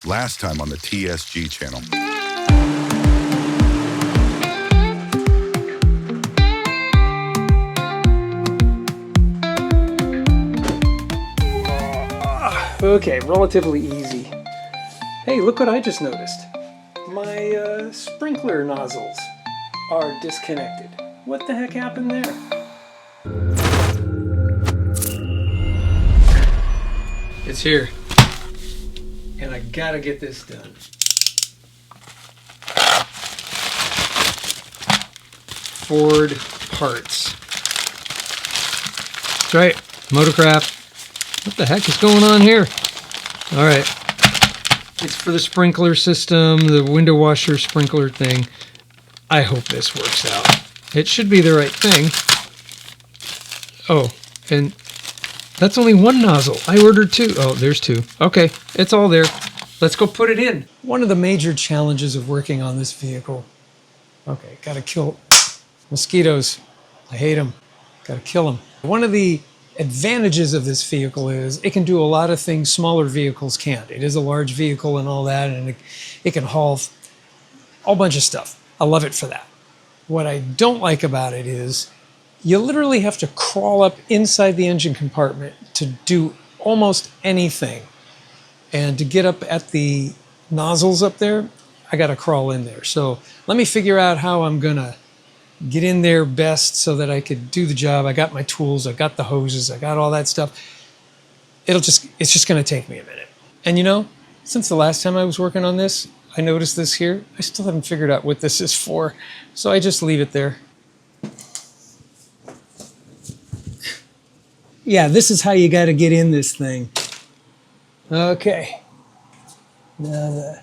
Last time on the TSG channel. Okay, relatively easy. Hey, look what I just noticed. My sprinkler nozzles are disconnected. What the heck happened there? It's here. And I gotta get this done. Ford parts. That's right, Motorcraft. What the heck is going on here? All right. It's for the sprinkler system, the window washer sprinkler thing. I hope this works out. It should be the right thing. Oh, and that's only one nozzle. I ordered two. Oh, there's two. Okay, it's all there. Let's go put it in. One of the major challenges of working on this vehicle. Okay, gotta kill mosquitoes. I hate them. Gotta kill them. One of the advantages of this vehicle is it can do a lot of things smaller vehicles can't. It is a large vehicle and all that, and it can haul a whole bunch of stuff. I love it for that. What I don't like about it is you literally have to crawl up inside the engine compartment to do almost anything. And to get up at the nozzles up there, I got to crawl in there. So let me figure out how I'm going to get in there best so that I could do the job. I got my tools, I got the hoses, I got all that stuff. It's just going to take me a minute. And you know, since the last time I was working on this, I noticed this here. I still haven't figured out what this is for. So I just leave it there. Yeah, this is how you got to get in this thing. Okay. Now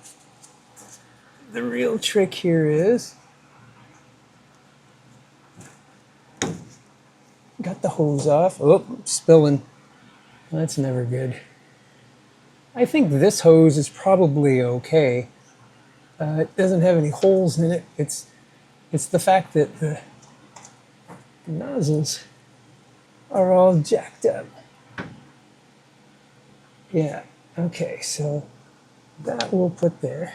the real trick here is got the hose off. Oh, spilling. That's never good. I think this hose is probably okay. It doesn't have any holes in it. It's the fact that the nozzles are all jacked up. Yeah, okay, so that we'll put there.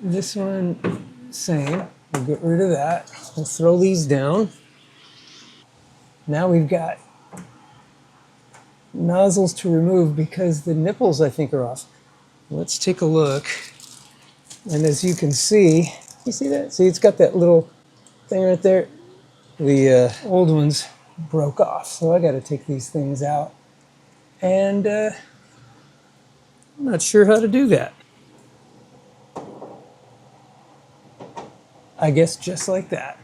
This one, same. We'll get rid of that. We'll throw these down. Now we've got nozzles to remove because the nipples, I think, are off. Let's take a look. And as you can see, you see that? See, it's got that little thing right there. The old ones broke off, so I got to take these things out. And I'm not sure how to do that. I guess just like that.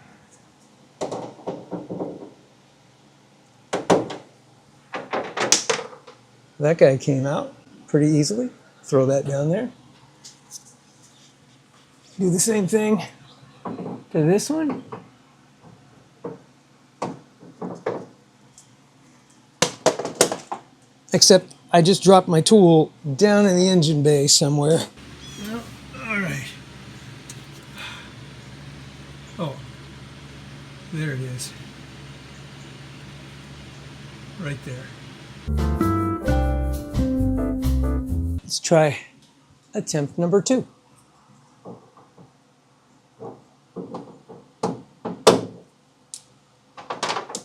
That guy came out pretty easily. Throw that down there. Do the same thing to this one. Except I just dropped my tool down in the engine bay somewhere. No, all right. Oh, there it is. Right there. Let's try attempt number 2.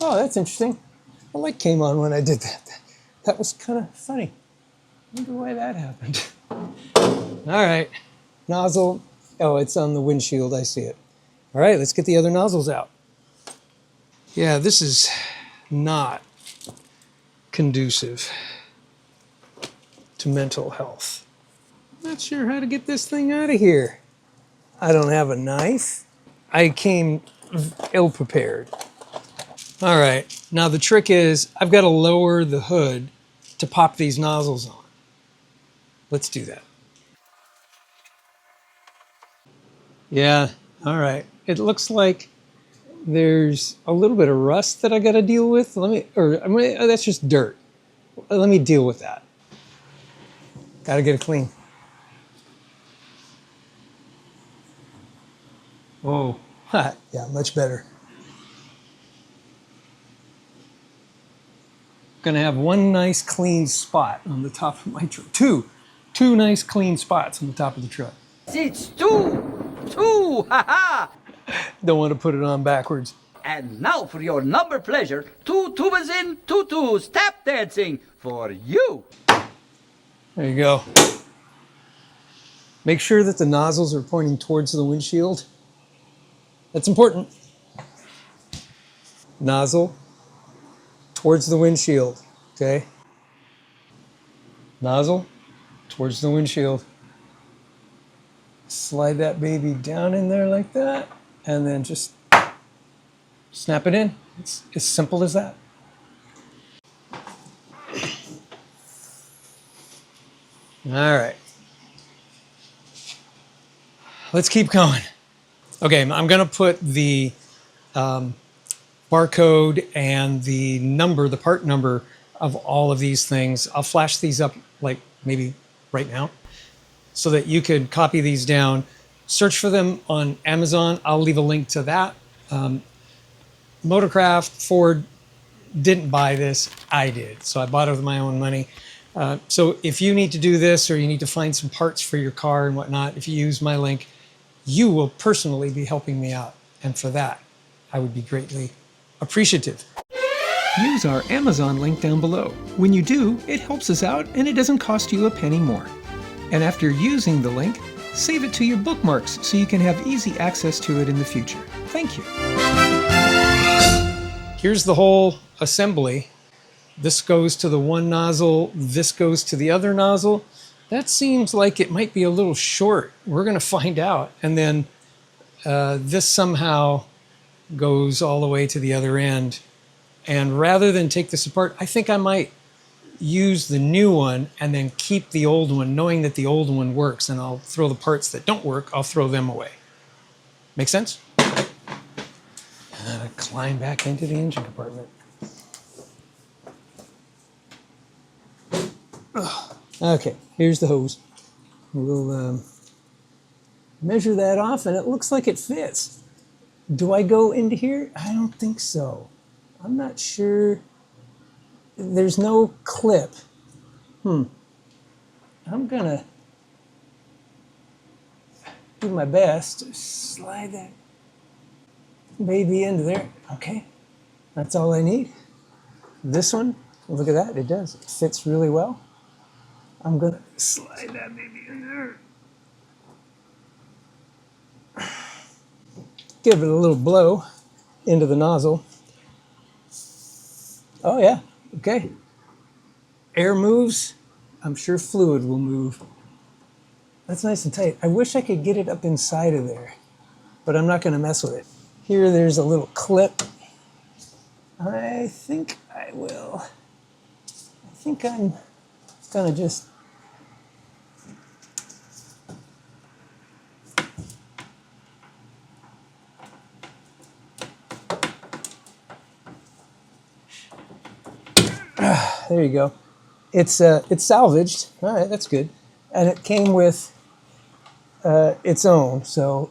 Oh, that's interesting. The light came on when I did that. That was kind of funny. I wonder why that happened. All right, nozzle. Oh, it's on the windshield. I see it. All right, let's get the other nozzles out. Yeah, this is not conducive to mental health. Not sure how to get this thing out of here. I don't have a knife. I came ill-prepared. All right, now the trick is I've got to lower the hood to pop these nozzles on. Let's do that. Yeah, all right. It looks like there's a little bit of rust that I got to deal with. That's just dirt. Let me deal with that. Got to get it clean. Oh, yeah, much better. Gonna have one nice clean spot on the top of my truck. Two. two nice clean spots on the top of the truck. It's two, haha! Don't want to put it on backwards. And now for your number pleasure, two tubas in tutus tap dancing for you. There you go. Make sure that the nozzles are pointing towards the windshield. That's important. Nozzle towards the windshield, okay? Nozzle towards the windshield. Slide that baby down in there like that, and then just snap it in. It's as simple as that. All right. Let's keep going. Okay, I'm gonna put the barcode and the number, the part number of all of these things. I'll flash these up like maybe right now so that you could copy these down. Search for them on Amazon. I'll leave a link to that. Motorcraft, Ford didn't buy this, I did. So I bought it with my own money. So if you need to do this or you need to find some parts for your car and whatnot, if you use my link, you will personally be helping me out. And for that, I would be greatly appreciative. Use our Amazon link down below. When you do, it helps us out and it doesn't cost you a penny more. And after using the link, save it to your bookmarks so you can have easy access to it in the future. Thank you. Here's the whole assembly. This goes to the one nozzle, this goes to the other nozzle. That seems like it might be a little short. We're gonna find out. And then this somehow goes all the way to the other end. And rather than take this apart, I think I might use the new one and then keep the old one, knowing that the old one works, and I'll throw the parts that don't work, I'll throw them away. Make sense? And I climb back into the engine compartment. Okay, here's the hose. We'll measure that off, and it looks like it fits. Do I go into here? I don't think so. I'm not sure. There's no clip. I'm gonna do my best to slide that baby into there. Okay, that's all I need. This one, look at that, it does. It fits really well. I'm gonna slide that baby in there. Give it a little blow into the nozzle. Oh yeah, okay. Air moves, I'm sure fluid will move. That's nice and tight. I wish I could get it up inside of there, but I'm not gonna mess with it. Here, there's a little clip. I think I will. I think I'm gonna just there you go. It's salvaged. All right, that's good. And it came with its own. So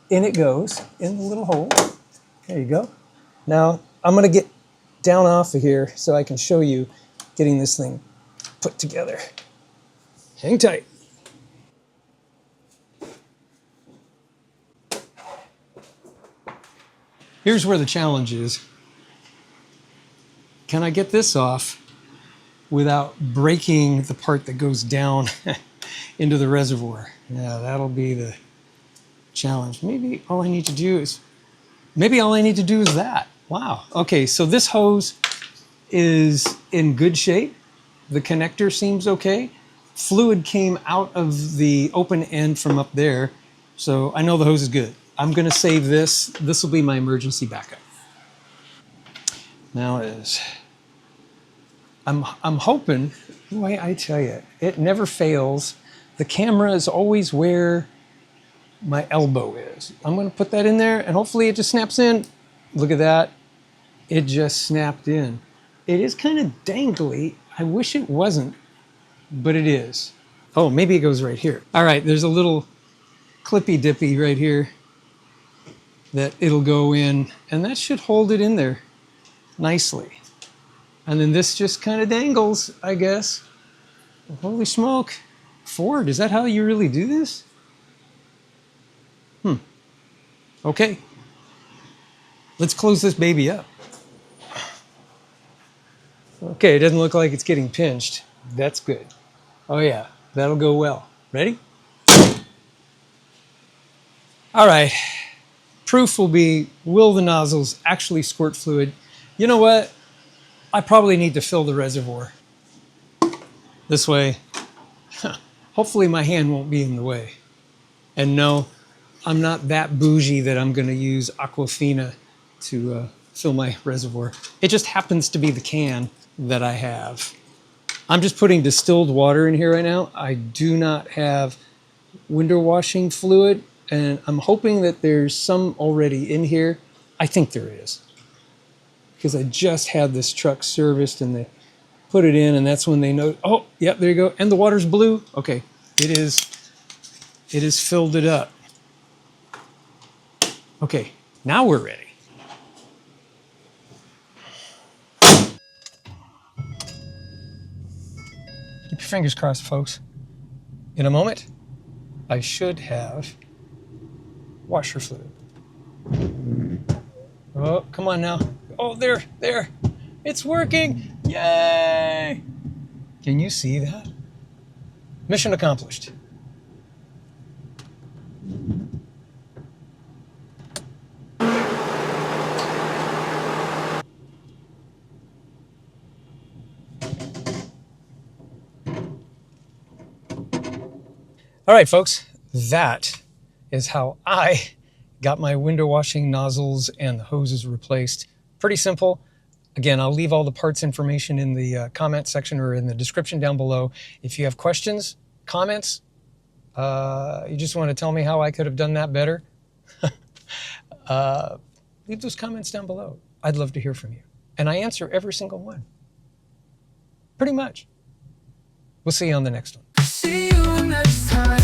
in it goes, in the little hole. There you go. Now I'm gonna get down off of here so I can show you getting this thing put together. Hang tight. Here's where the challenge is. Can I get this off without breaking the part that goes down into the reservoir? Yeah, that'll be the challenge. Maybe all I need to do is that. Wow. Okay, so this hose is in good shape. The connector seems okay. Fluid came out of the open end from up there, so I know the hose is good. I'm gonna save this. This will be my emergency backup. Now I'm hoping, boy, I tell you, it never fails. The camera is always where my elbow is. I'm gonna put that in there and hopefully it just snaps in. Look at that, it just snapped in. It is kind of dangly. I wish it wasn't, but it is. Oh, maybe it goes right here. All right, there's a little clippy dippy right here that it'll go in, and that should hold it in there nicely. And then this just kind of dangles, I guess. Holy smoke. Ford, is that how you really do this? Okay. Let's close this baby up. Okay, it doesn't look like it's getting pinched. That's good. Oh yeah, that'll go well. Ready? All right. Proof will be, will the nozzles actually squirt fluid? You know what? I probably need to fill the reservoir. This way, hopefully my hand won't be in the way. And no, I'm not that bougie that I'm going to use Aquafina to fill my reservoir. It just happens to be the can that I have. I'm just putting distilled water in here right now. I do not have window washing fluid, and I'm hoping that there's some already in here. I think there is, because I just had this truck serviced and they put it in, and that's when they know, oh, yep, there you go. And the water's blue. Okay, it is filled it up. Okay, now we're ready. Keep your fingers crossed, folks. In a moment, I should have washer fluid. Oh, come on now. Oh, there. It's working. Yay! Can you see that? Mission accomplished. All right, folks, that is how I got my window washing nozzles and the hoses replaced. Pretty simple. Again, I'll leave all the parts information in the comment section or in the description down below. If you have questions, comments, you just want to tell me how I could have done that better, leave those comments down below. I'd love to hear from you. And I answer every single one. Pretty much. We'll see you on the next one. See you next time.